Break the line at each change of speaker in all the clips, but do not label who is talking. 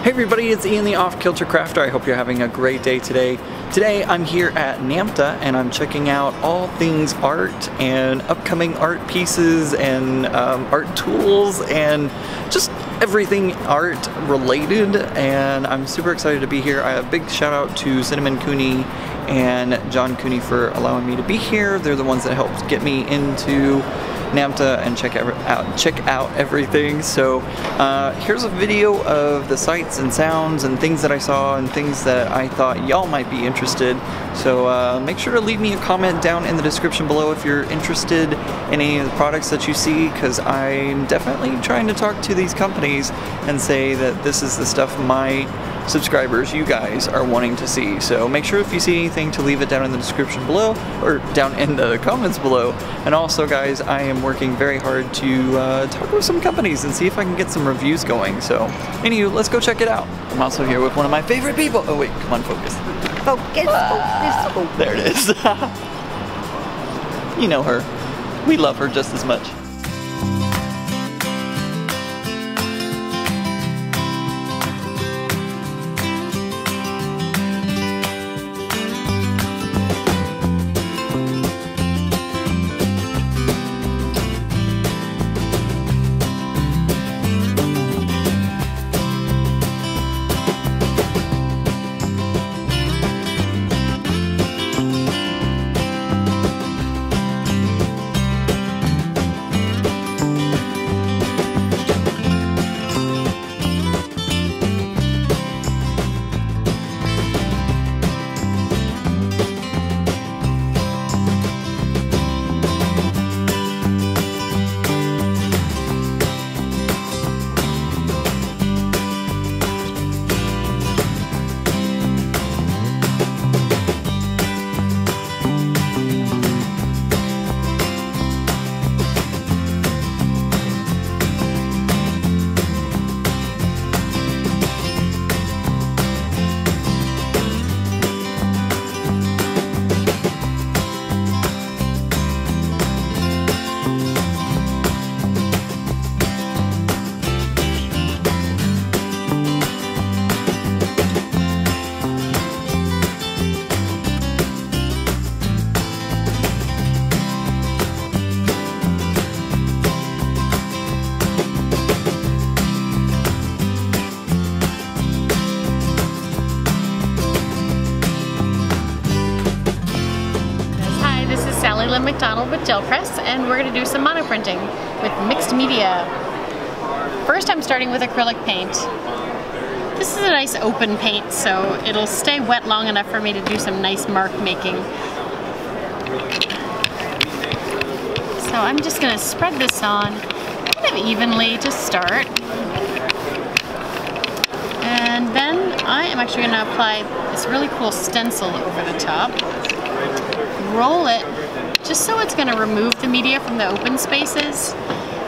Hey everybody, it's Ian the Off-Kilter Crafter. I hope you're having a great day today. Today I'm here at Namta and I'm checking out all things art and upcoming art pieces and art tools and just everything art related, and I'm super excited to be here. I have a big shout out to Cinnamon Cooney and John Cooney for allowing me to be here. They're the ones that helped get me into Namta and check out everything. So here's a video of the sights and sounds and things that I saw and things that I thought y'all might be interested. So make sure to leave me a comment down in the description below if you're interested in any of the products that you see, because I'm definitely trying to talk to these companies and say that this is the stuff my subscribers, you guys, are wanting to see. So make sure if you see anything to leave it down in the description below or down in the comments below. And also guys, I am working very hard to talk with some companies and see if I can get some reviews going. So anywho, let's go check it out. I'm also here with one of my favorite people. Oh wait, come on, focus. Focus, focus. Oh, there it is. You know her. We love her just as much.
McDonald with Gel Press, and we're going to do some monoprinting with mixed media. First I'm starting with acrylic paint. This is a nice open paint, so it'll stay wet long enough for me to do some nice mark making. So I'm just going to spread this on kind of evenly to start. And then I am actually going to apply this really cool stencil over the top. Roll it just so it's going to remove the media from the open spaces,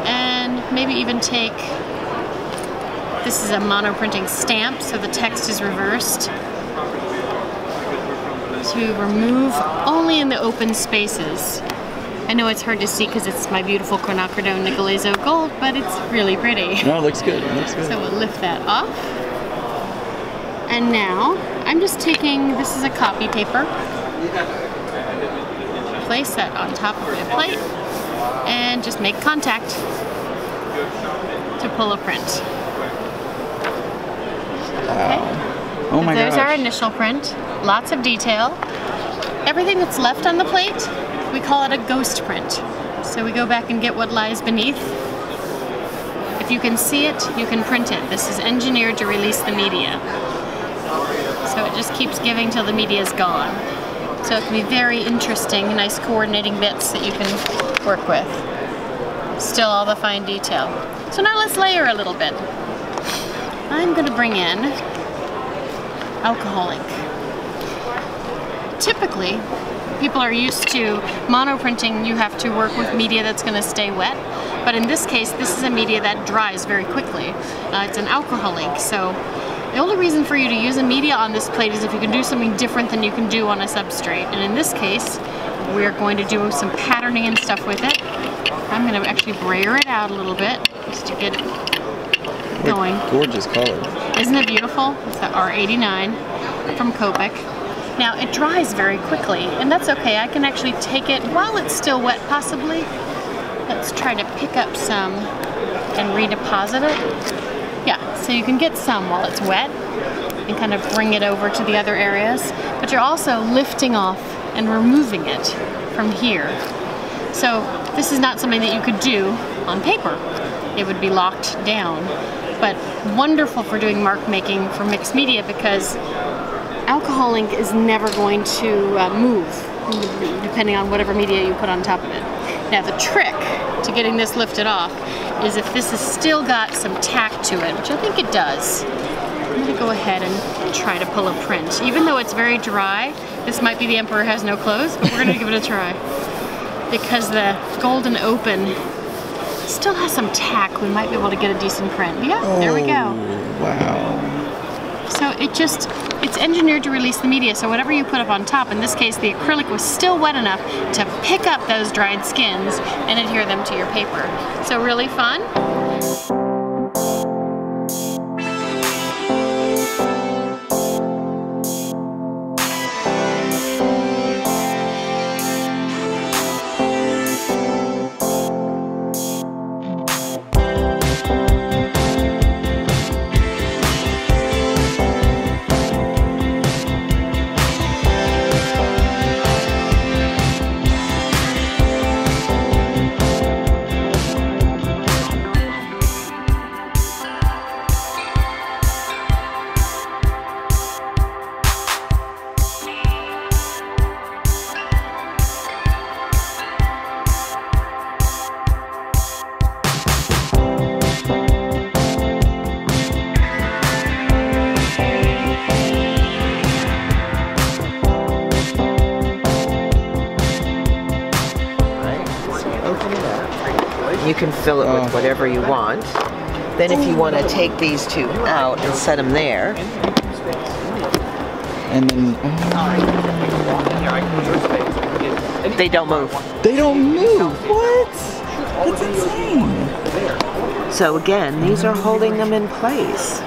and maybe even take, this is a monoprinting stamp, so the text is reversed, to remove only in the open spaces. I know it's hard to see because it's my beautiful quinacridone Nicolezo gold, but it's really pretty.
No, it looks good. It looks good.
So we'll lift that off. And now I'm just taking, this is a copy paper, place that on top of the plate and just make contact to pull a print. Okay.
Oh my gosh.
There's our initial print. Lots of detail. Everything that's left on the plate, we call it a ghost print. So we go back and get what lies beneath. If you can see it, you can print it. This is engineered to release the media. So it just keeps giving till the media is gone. So it can be very interesting, nice coordinating bits that you can work with. Still all the fine detail. So now let's layer a little bit. I'm going to bring in alcohol ink. Typically, people are used to monoprinting, you have to work with media that's going to stay wet. But in this case, this is a media that dries very quickly. It's an alcohol ink, so the only reason for you to use a media on this plate is if you can do something different than you can do on a substrate. And in this case, we're going to do some patterning and stuff with it. I'm going to actually brayer it out a little bit just to get going.
Gorgeous color.
Isn't it beautiful? It's the R89 from Copic. Now it dries very quickly, and that's okay. I can actually take it while it's still wet, possibly. Let's try to pick up some and redeposit it. Yeah, so you can get some while it's wet and kind of bring it over to the other areas, but you're also lifting off and removing it from here. So this is not something that you could do on paper. It would be locked down, but wonderful for doing mark making for mixed media because alcohol ink is never going to move depending on whatever media you put on top of it. Now the trick to getting this lifted off is if this has still got some tack to it, which I think it does. I'm going to go ahead and try to pull a print. Even though it's very dry, this might be The Emperor Has No Clothes, but we're going to give it a try. Because the Golden Open still has some tack, we might be able to get a decent print. Yeah, there we go.
Wow.
So it's engineered to release the media, so whatever you put up on top, in this case the acrylic was still wet enough to pick up those dried skins and adhere them to your paper. So really fun.
You can fill it with whatever you want. Then if you want to take these two out and set them there.
And then
They don't move.
they don't move. What? That's insane.
So again, these are holding them in place.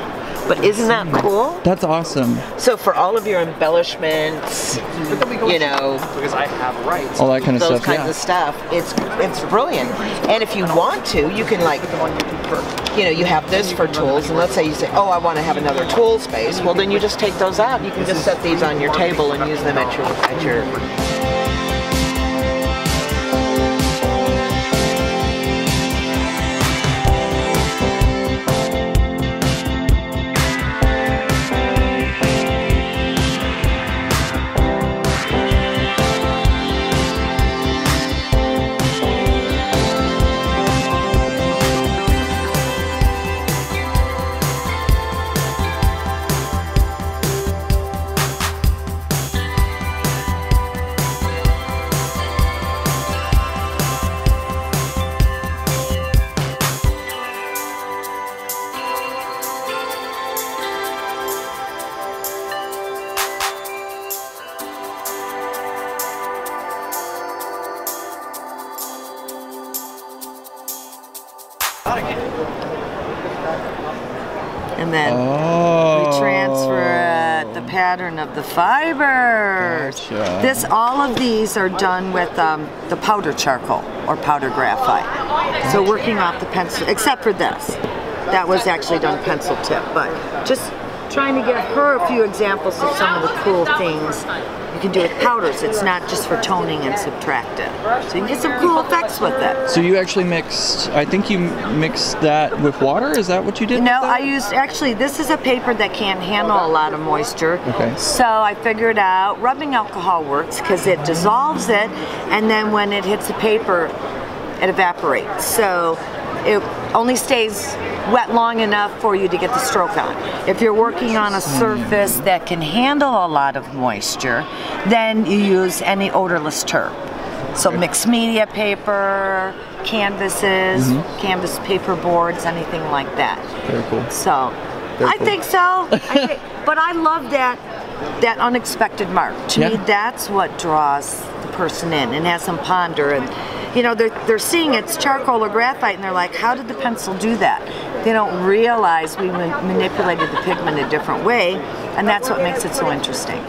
But isn't that cool?
That's awesome.
So for all of your embellishments, you know,
because I have rights.
All that kind of
those
stuff.
kinds of stuff, it's brilliant. And if you want to, you can, like, you know, you have this for tools, and let's say you say, oh, I want to have another tool space. Well, then you just take those out. You can just set these on your table and use them at your and then we transfer the pattern of the fibers.
Gotcha.
All of these are done with the powder charcoal or powder graphite. So working off the pencil, except for this. That was actually done pencil tip, but just trying to give her a few examples of some of the cool things you can do with powders. It's not just for toning and subtractive. So you can get some cool effects with it.
So you actually mixed, I think you mixed that with water? Is that what you did?
No, I used, actually, this is a paper that can't handle a lot of moisture.
Okay.
So I figured out rubbing alcohol works because it dissolves it, and then when it hits the paper, it evaporates. So it only stays wet long enough for you to get the stroke on. If you're working on a surface that can handle a lot of moisture, then you use any odorless turp. So mixed media paper, canvases, canvas paper boards, anything like that.
Very cool.
So, I think so. But I love that unexpected mark. To me, that's what draws the person in and has them ponder. And you know, they're seeing it's charcoal or graphite and they're like, how did the pencil do that? They don't realize we manipulated the pigment a different way, and that's what makes it so interesting.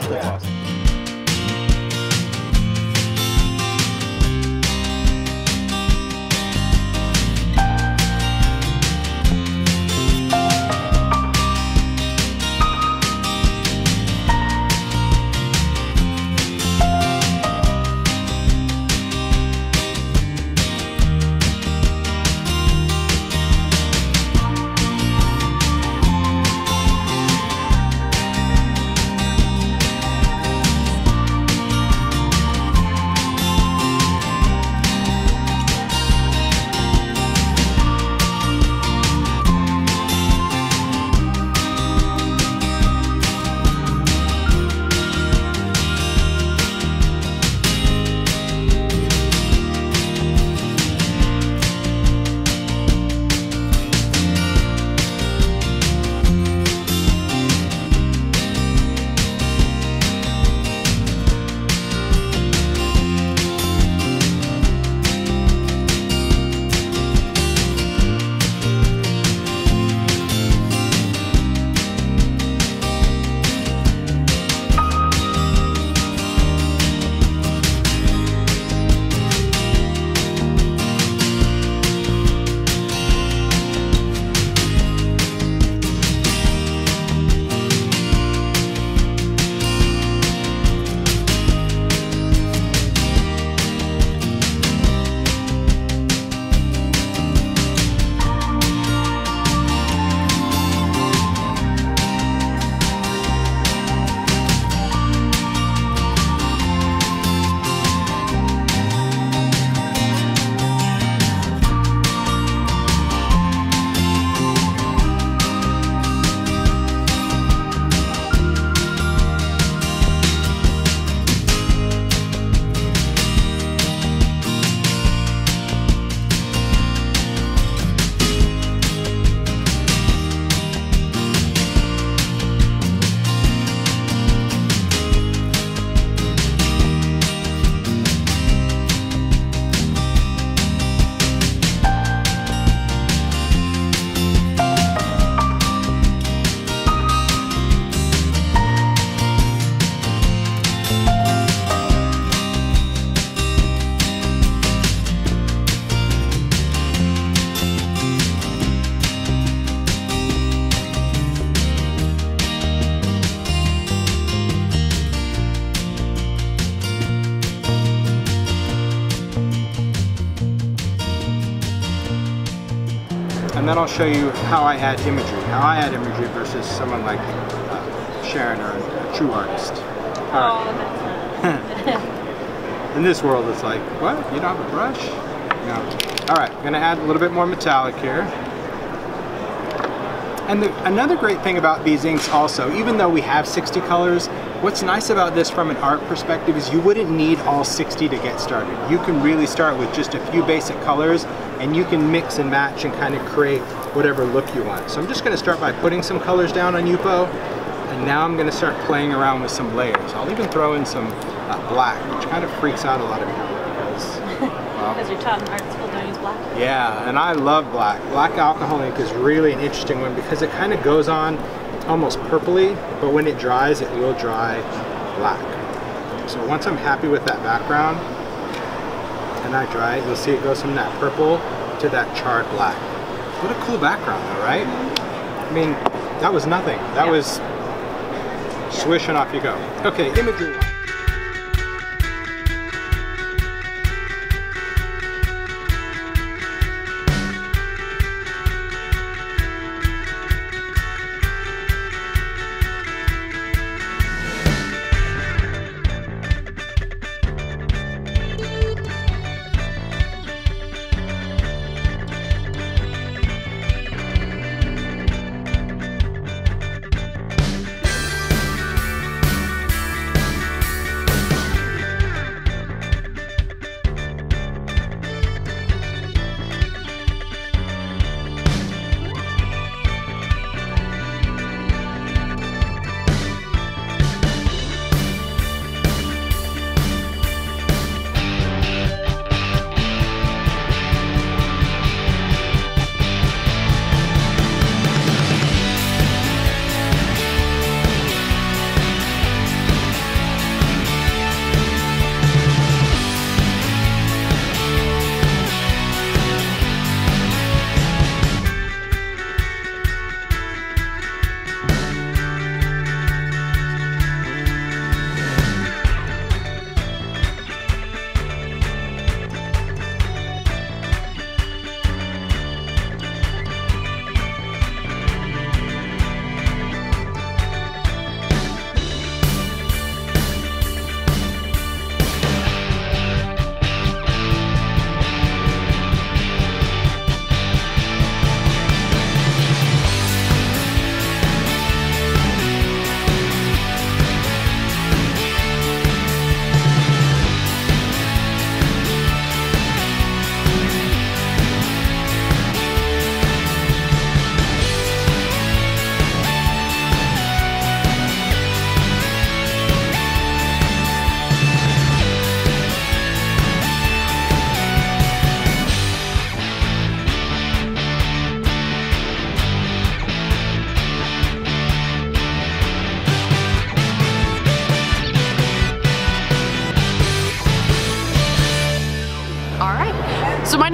And then I'll show you how I add imagery versus someone like Sharon or a true artist. In this world it's like, what? You don't have a brush? No. Alright, I'm going to add a little bit more metallic here. And another great thing about these inks also, even though we have 60 colors, what's nice about this from an art perspective is you wouldn't need all 60 to get started. You can really start with just a few basic colors and you can mix and match and kind of create whatever look you want. So I'm just going to start by putting some colors down on Yupo, and now I'm going to start playing around with some layers. I'll even throw in some black, which kind of freaks out a lot of people because
because you're taught in art school, don't use black.
Yeah, and I love black. Black alcohol ink is really an interesting one because it kind of goes on almost purpley, but when it dries, it will dry black. So once I'm happy with that background and I dry it, you'll see it goes from that purple to that charred black. What a cool background though, right? I mean, that was nothing. That was swish and off you go. Okay, imagery.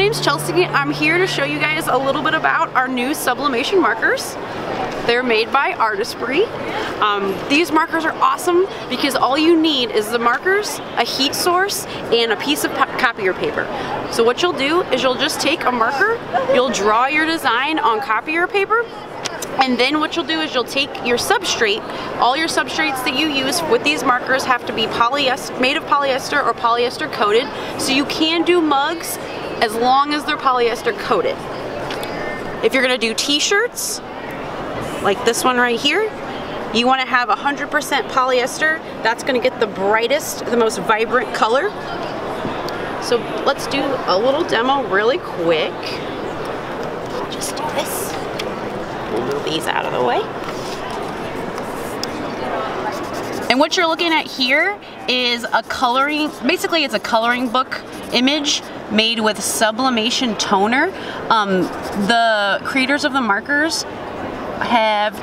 name's Chelsea. I'm here to show you guys a little bit about our new sublimation markers. They're made by Artiest. These markers are awesome because all you need is the markers, a heat source, and a piece of copier paper. So what you'll do is you'll just take a marker, you'll draw your design on copier paper, and then what you'll do is you'll take your substrate. All your substrates that you use with these markers have to be made of polyester or polyester coated. So you can do mugs as long as they're polyester coated. If you're gonna do t-shirts, like this one right here, you wanna have 100% polyester. That's gonna get the brightest, the most vibrant color. So let's do a little demo really quick. Just do this. We'll move these out of the way. And what you're looking at here is a coloring, basically it's a coloring book image made with Sublimation toner. The creators of the markers have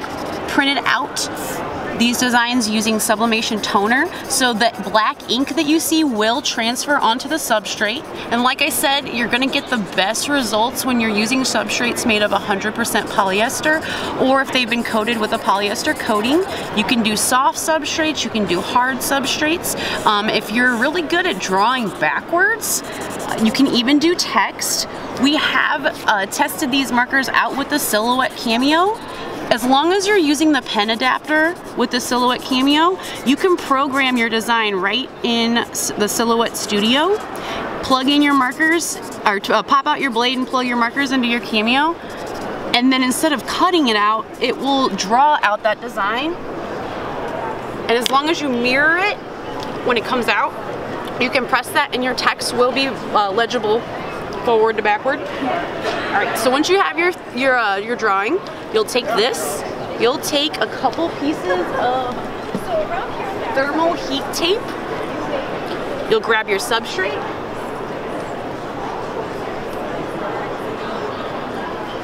printed out these designs using Sublimation toner, so that black ink that you see will transfer onto the substrate. And like I said, you're gonna get the best results when you're using substrates made of 100% polyester, or if they've been coated with a polyester coating. You can do soft substrates, you can do hard substrates. If you're really good at drawing backwards, you can even do text. We have tested these markers out with the Silhouette Cameo. As long as you're using the pen adapter with the Silhouette Cameo, you can program your design right in the Silhouette Studio. Plug in your markers, or pop out your blade and plug your markers into your Cameo. And then instead of cutting it out, it will draw out that design. And as long as you mirror it when it comes out, you can press that and your text will be legible forward to backward. All right, so once you have your drawing, you'll take this, you'll take a couple pieces of thermal heat tape, you'll grab your substrate.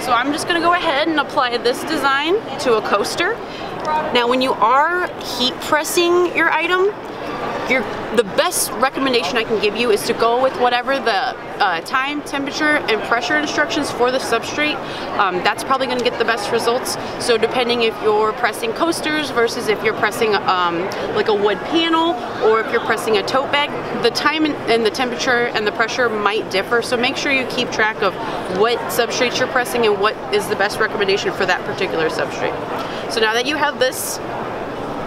So I'm just gonna go ahead and apply this design to a coaster. Now when you are heat pressing your item, the best recommendation I can give you is to go with whatever the time, temperature, and pressure instructions for the substrate. That's probably going to get the best results. So depending if you're pressing coasters versus if you're pressing like a wood panel, or if you're pressing a tote bag, the time and the temperature and the pressure might differ. So make sure you keep track of what substrates you're pressing and what is the best recommendation for that particular substrate. So now that you have this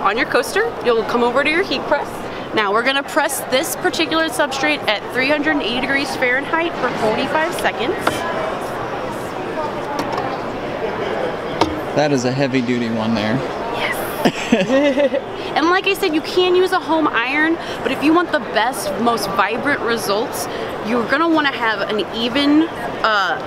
on your coaster, you'll come over to your heat press. Now we're gonna press this particular substrate at 380 degrees Fahrenheit for 45 seconds.
That is a heavy duty one there.
Yes. And like I said, you can use a home iron, but if you want the best, most vibrant results, you're gonna wanna have an even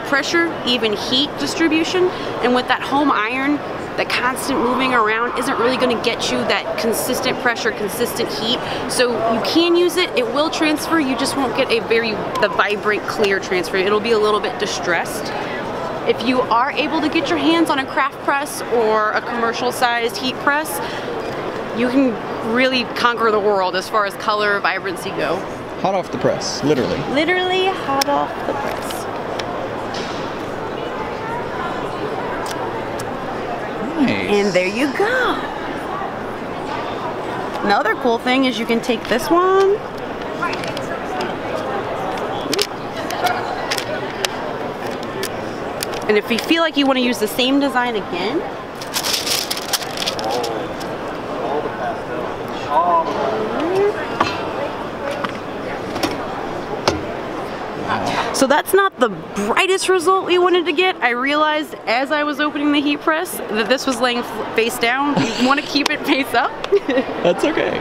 pressure, even heat distribution. And with that home iron, the constant moving around isn't really going to get you that consistent pressure, consistent heat. So you can use it, it will transfer, you just won't get the vibrant, clear transfer. It'll be a little bit distressed. If you are able to get your hands on a craft press or a commercial sized heat press, you can really conquer the world as far as color, vibrancy go.
Hot off the press, literally.
Literally hot off the press.
Nice.
And there you go. Another cool thing is you can take this one, and if you feel like you want to use the same design again, so that's not the brightest result we wanted to get. I realized as I was opening the heat press that this was laying face down. You want to keep it face up.
That's okay.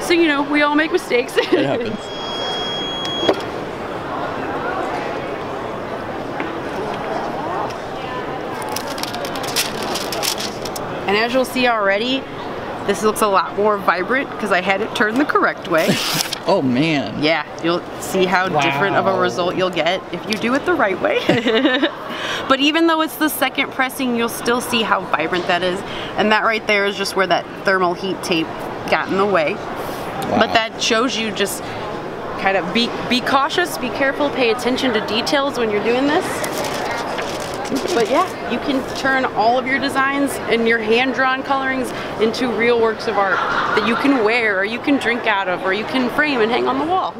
So you know, we all make mistakes.
It happens.
And as you'll see already, this looks a lot more vibrant because I had it turned the correct way.
Oh man.
Yeah, you'll see how different of a result you'll get if you do it the right way. But even though it's the second pressing, you'll still see how vibrant that is. And that right there is just where that thermal heat tape got in the way. Wow. But that shows you just kind of be cautious, be careful, pay attention to details when you're doing this. But yeah, you can turn all of your designs and your hand-drawn colorings into real works of art that you can wear, or you can drink out of, or you can frame and hang on the wall.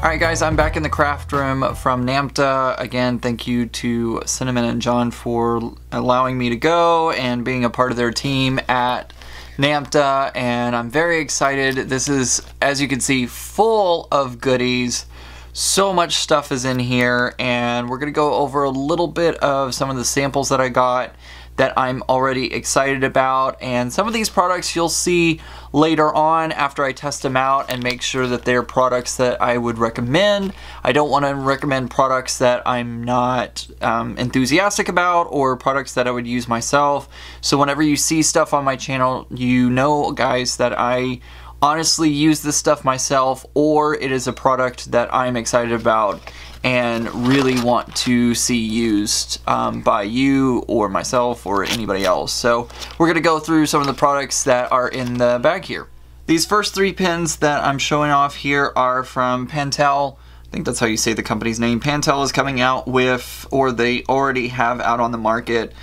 Alright guys, I'm back in the craft room from Namta. Again, thank you to Cinnamon and John for allowing me to go and being a part of their team at Namta, and I'm very excited. This is, as you can see, full of goodies. So much stuff is in here, and we're going to go over a little bit of some of the samples that I got that I'm already excited about, and some of these products you'll see later on after I test them out and make sure that they're products that I would recommend. I don't want to recommend products that I'm not enthusiastic about or products that I would use myself. So whenever you see stuff on my channel, you know, guys, that I honestly use this stuff myself, or it is a product that I'm excited about and really want to see used by you or myself or anybody else. So we're going to go through some of the products that are in the bag here. These first 3 pins that I'm showing off here are from Pentel. I think that's how you say the company's name. Pentel is coming out with, or they already have out on the market,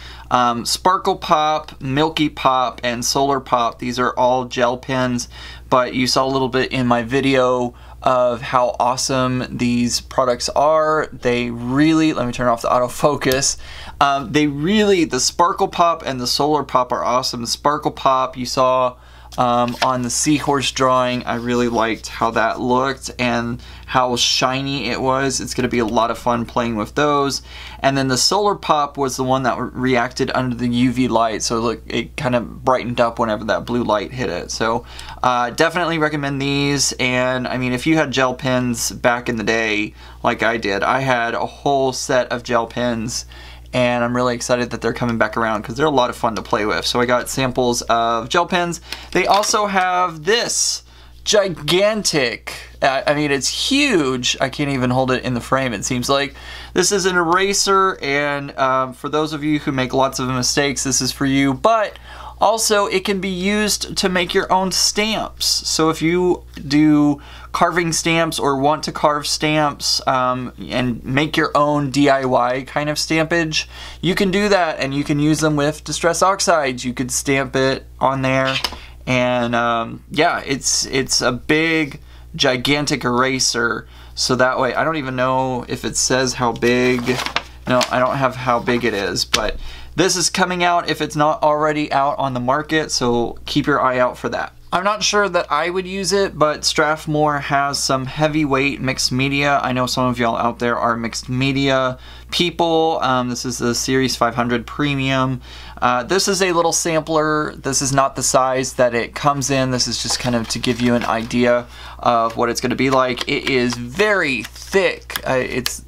Sparkle Pop, Milky Pop, and Solar Pop. These are all gel pens, but you saw a little bit in my video of how awesome these products are. They really, let me turn off the autofocus. The Sparkle Pop and the Solar Pop are awesome. The Sparkle Pop, you saw on the seahorse drawing. I really liked how that looked and how shiny it was. It's going to be a lot of fun playing with those. And then the solar pop was the one that reacted under the UV light, so it kind of brightened up whenever that blue light hit it. So definitely recommend these. And I mean, if you had gel pens back in the day like I did, I had a whole set of gel pens, and I'm really excited that they're coming back around because they're a lot of fun to play with. So I got samples of gel pens. They also have this gigantic, I mean, it's huge. I can't even hold it in the frame, it seems like. This is an eraser, and for those of you who make lots of mistakes, this is for you. But also, it can be used to make your own stamps. So if you do carving stamps or want to carve stamps and make your own DIY kind of stampage, you can do that, and you can use them with Distress Oxides. You could stamp it on there, and yeah, it's a big, gigantic eraser. So that way, I don't even know if it says how big. No, I don't have how big it is, but this is coming out if it's not already out on the market, so keep your eye out for that. I'm not sure that I would use it, but Strathmore has some heavyweight mixed media. I know some of y'all out there are mixed media people. This is the Series 500 Premium. This is a little sampler. This is not the size that it comes in. This is just kind of to give you an idea of what it's going to be like. It is very thick. It's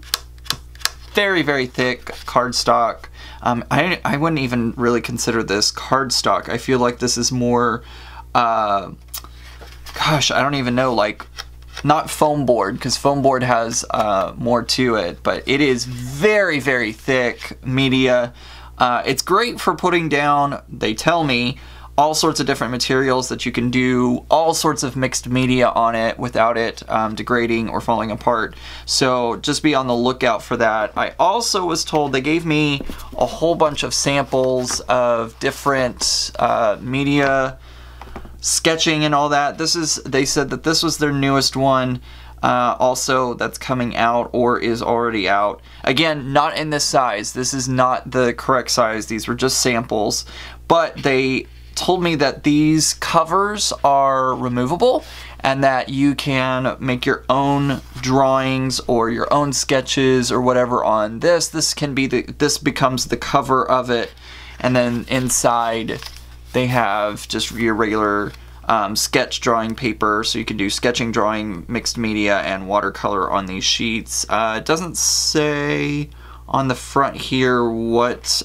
very, very thick cardstock. I wouldn't even really consider this cardstock. I feel like this is more, gosh, I don't even know, like, not foam board, because foam board has more to it, but it is very, very thick media. It's great for putting down, they tell me, all sorts of different materials that you can do all sorts of mixed media on it without it degrading or falling apart. So just be on the lookout for that. I also was told, they gave me a whole bunch of samples of different media, sketching and all that. They said that this was their newest one. Also, that's coming out or is already out. Again, not in this size. This is not the correct size. These were just samples. But they told me that these covers are removable and that you can make your own drawings or your own sketches or whatever on this. This becomes the cover of it, and then inside they have just your regular sketch drawing paper, so you can do sketching, drawing, mixed media, and watercolor on these sheets. It doesn't say on the front here what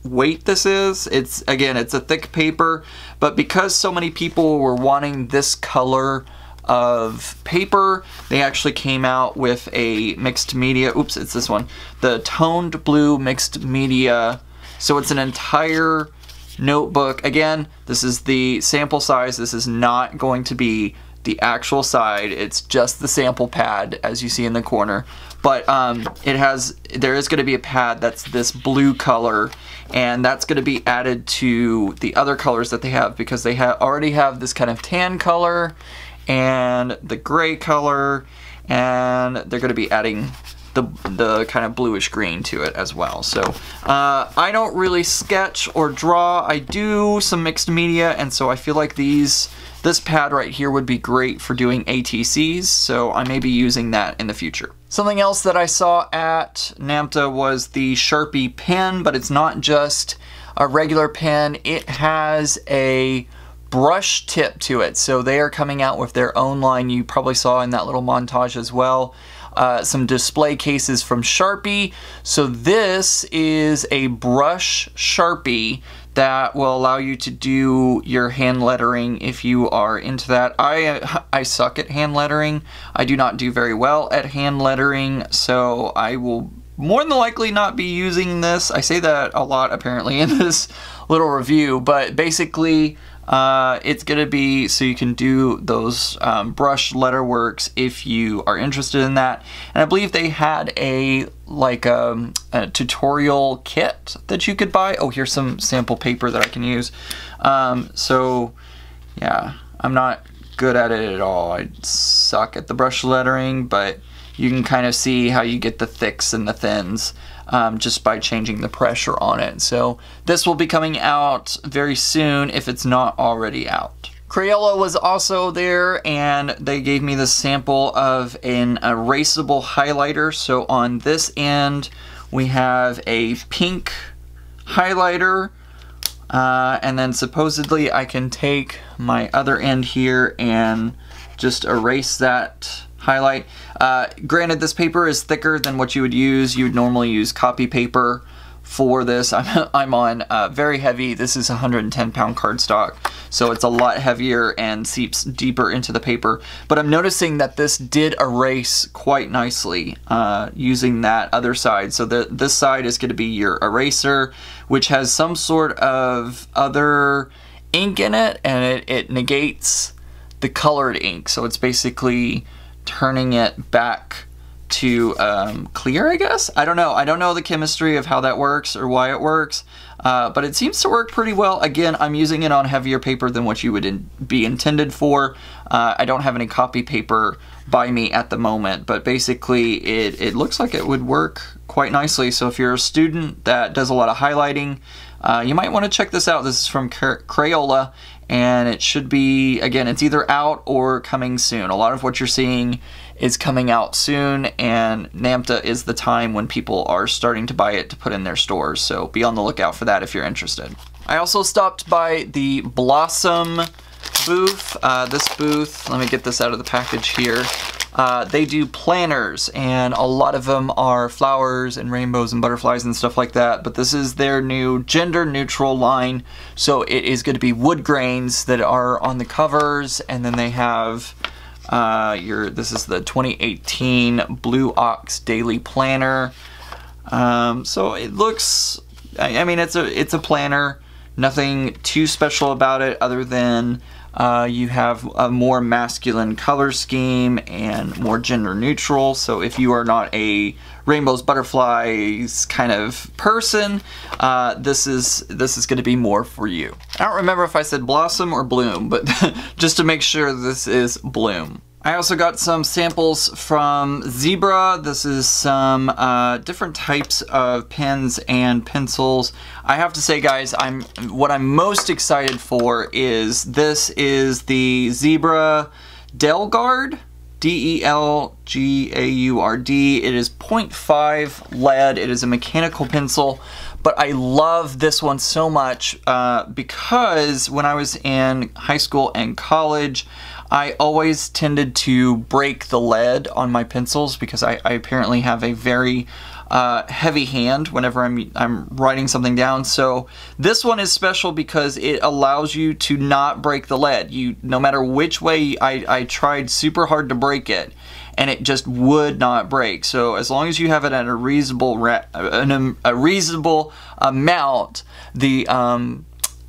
weight this is. It's a thick paper, but because so many people were wanting this color of paper, they actually came out with a mixed media. Oops, it's this one, the toned blue mixed media. So it's an entire notebook. Again, this is the sample size. This is not going to be the actual side. It's just the sample pad, as you see in the corner. But there is going to be a pad that's this blue color, and that's going to be added to the other colors that they have, because they already have this kind of tan color and the gray color, and they're going to be adding the kind of bluish green to it as well. So I don't really sketch or draw. I do some mixed media, and so I feel like this pad right here would be great for doing ATCs, so I may be using that in the future. Something else that I saw at Namta was the Sharpie pen, but it's not just a regular pen. It has a brush tip to it, so they are coming out with their own line. You probably saw in that little montage as well. Some display cases from Sharpie. So this is a brush Sharpie that will allow you to do your hand lettering if you are into that. I suck at hand lettering. I do not do very well at hand lettering, so I will more than likely not be using this. I say that a lot apparently in this little review, but basically it's gonna be so you can do those brush letterworks if you are interested in that. And I believe they had a tutorial kit that you could buy. Oh, here's some sample paper that I can use. So yeah, I'm not good at it at all. I suck at the brush lettering, but you can kind of see how you get the thicks and the thins just by changing the pressure on it. So this will be coming out very soon if it's not already out. Crayola was also there, and they gave me the sample of an erasable highlighter. So on this end we have a pink highlighter, and then supposedly I can take my other end here and just erase that highlight. Granted, this paper is thicker than what you would use. You would normally use copy paper for this. I'm on very heavy. This is 110-pound cardstock, so it's a lot heavier and seeps deeper into the paper. But I'm noticing that this did erase quite nicely using that other side. So this side is going to be your eraser, which has some sort of other ink in it, and it negates the colored ink. So it's basically turning it back to clear, I guess? I don't know. I don't know the chemistry of how that works or why it works, but it seems to work pretty well. Again, I'm using it on heavier paper than what you would be intended for. I don't have any copy paper by me at the moment, but basically it looks like it would work quite nicely. So if you're a student that does a lot of highlighting, you might want to check this out. This is from Crayola, and it should be, again, it's either out or coming soon. A lot of what you're seeing is coming out soon, and Namta is the time when people are starting to buy it to put in their stores, so be on the lookout for that if you're interested. I also stopped by the Blossom booth. This booth, let me get this out of the package here. They do planners, and a lot of them are flowers and rainbows and butterflies and stuff like that, but this is their new gender neutral line. So it is going to be wood grains that are on the covers, and then they have this is the 2018 Blue Ox Daily Planner. So it looks, I mean, it's a planner, nothing too special about it other than you have a more masculine color scheme and more gender neutral. So if you are not a rainbows, butterflies kind of person, this is going to be more for you. I don't remember if I said blossom or bloom, but just to make sure, this is bloom. I also got some samples from Zebra. This is some different types of pens and pencils. I have to say, guys, what I'm most excited for is this is the Zebra Delgard, D-E-L-G-A-U-R-D. It is 0.5 lead. It is a mechanical pencil, but I love this one so much because when I was in high school and college, I always tended to break the lead on my pencils because I apparently have a very heavy hand whenever I'm writing something down. So this one is special because it allows you to not break the lead. No matter which way I tried super hard to break it, and it just would not break. So as long as you have it at a reasonable amount, the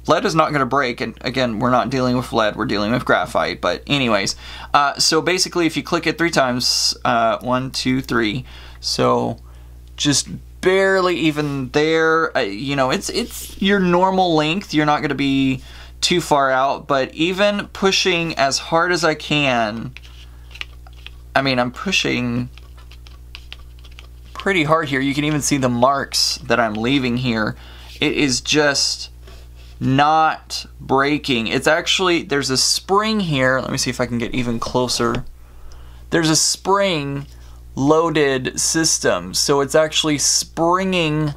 lead is not going to break. And again, we're not dealing with lead, we're dealing with graphite. But anyways, so basically if you click it 3 times, 1, 2, 3, so just barely even there, you know, it's your normal length. You're not going to be too far out, but even pushing as hard as I can, I mean, I'm pushing pretty hard here. You can even see the marks that I'm leaving here. It is just not breaking. It's actually, there's a spring here. Let me see if I can get even closer. There's a spring loaded system, so it's actually springing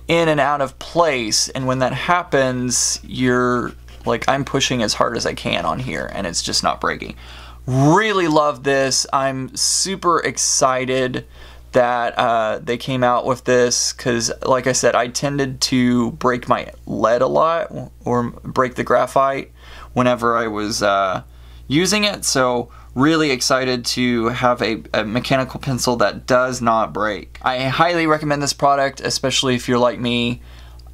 in and out of place, and when that happens, you're like, I'm pushing as hard as I can on here and it's just not breaking. Really love this. I'm super excited that they came out with this because, like I said, I tended to break my lead a lot or break the graphite whenever I was using it. So really excited to have a mechanical pencil that does not break. I highly recommend this product, especially if you're like me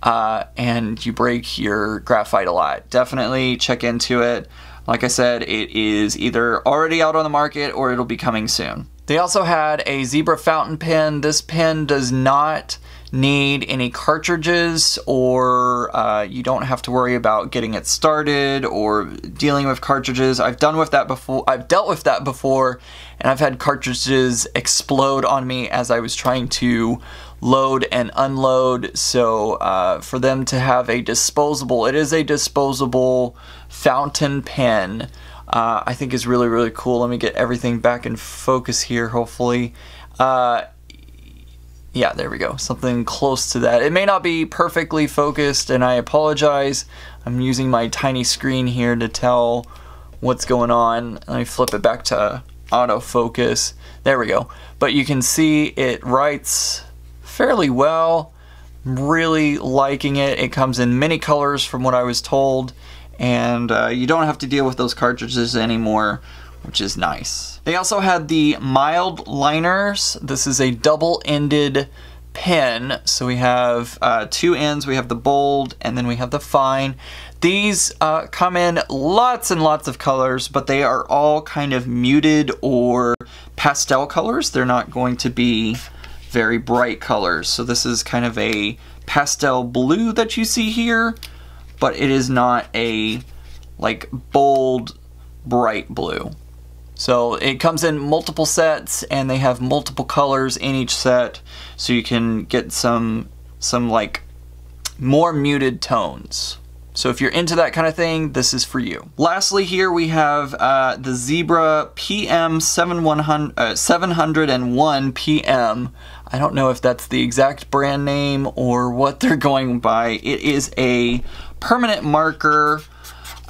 and you break your graphite a lot. Definitely check into it. Like I said, it is either already out on the market or it'll be coming soon. They also had a Zebra fountain pen. This pen does not need any cartridges, or you don't have to worry about getting it started or dealing with cartridges. I've dealt with that before, and I've had cartridges explode on me as I was trying to load and unload. So for them to have a disposable, it is a disposable fountain pen, I think is really, really cool. Let me get everything back in focus here, hopefully. Yeah, there we go. Something close to that. It may not be perfectly focused, and I apologize. I'm using my tiny screen here to tell what's going on. Let me flip it back to autofocus. There we go. But you can see it writes fairly well. I'm really liking it. It comes in many colors from what I was told, and you don't have to deal with those cartridges anymore, which is nice. They also had the mild liners. This is a double-ended pen. So we have two ends. We have the bold and then we have the fine. These come in lots and lots of colors, but they are all kind of muted or pastel colors. They're not going to be very bright colors. So this is kind of a pastel blue that you see here, but it is not a like bold, bright blue. So it comes in multiple sets, and they have multiple colors in each set, so you can get some like more muted tones. So if you're into that kind of thing, this is for you. Lastly, here we have the Zebra PM 701 PM. I don't know if that's the exact brand name or what they're going by. It is a permanent marker.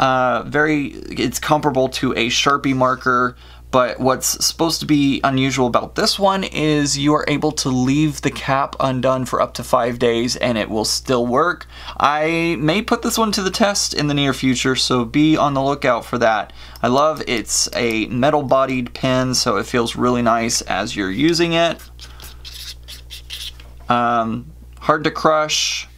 It's comparable to a Sharpie marker, but what's supposed to be unusual about this one is you are able to leave the cap undone for up to 5 days and it will still work. I may put this one to the test in the near future, so be on the lookout for that. I love it's a metal bodied pen, so it feels really nice as you're using it. Hard to crush.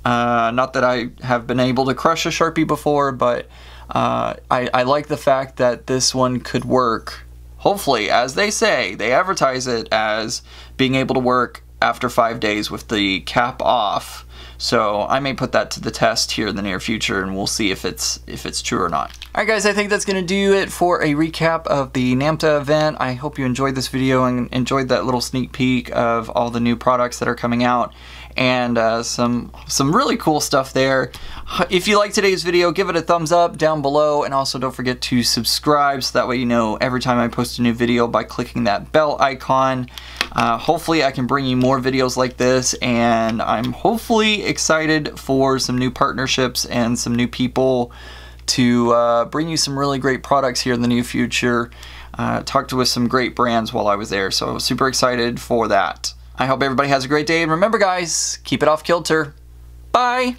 Not that I have been able to crush a Sharpie before, but I like the fact that this one could work, hopefully, as they say. They advertise it as being able to work after 5 days with the cap off. So I may put that to the test here in the near future, and we'll see if it's true or not. Alright guys, I think that's going to do it for a recap of the Namta event. I hope you enjoyed this video and enjoyed that little sneak peek of all the new products that are coming out, and some really cool stuff there. If you liked today's video, give it a thumbs up down below, and also don't forget to subscribe so that way you know every time I post a new video by clicking that bell icon. Hopefully I can bring you more videos like this, and I'm hopefully excited for some new partnerships and some new people to bring you some really great products here in the near future. Talked with some great brands while I was there, so super excited for that. I hope everybody has a great day, and remember guys, keep it off kilter. Bye!